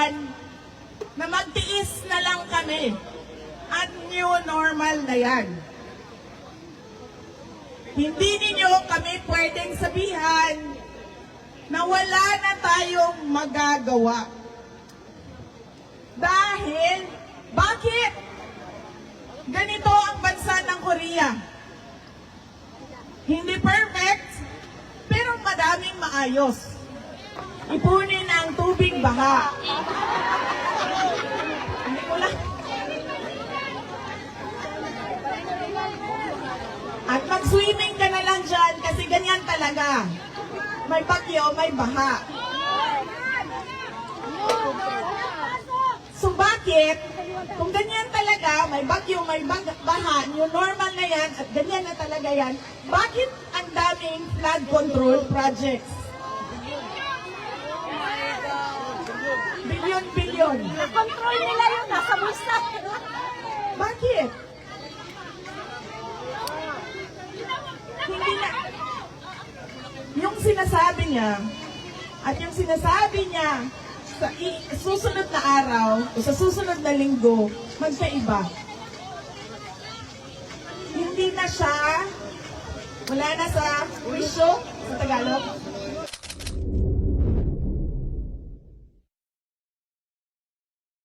sabihan na magtiis na lang kami at new normal na yan. Hindi ninyo kami pwedeng sabihan na wala na tayong magagawa. Dahil, bakit? Ganito ang bansa ng Korea. Hindi perfect, pero madaming maayos. Ipunin ang tubig baha. Hindi ko lang. At mag-swimming ka na lang dyan kasi ganyan talaga. May bagyo, may baha. So bakit? Kung ganyan talaga, may bagyo, may baha, new normal na yan, at ganyan na talaga yan, bakit ang daming flood control projects? Bilyon-bilyon. Control nila yun, nasa bulsa. Bakit? Hindi na. Yung sinasabi niya, at yung sinasabi niya sa susunod na araw, o sa susunod na linggo, magkaiba. Hindi na siya, wala na sa wisyo, sa Tagalog,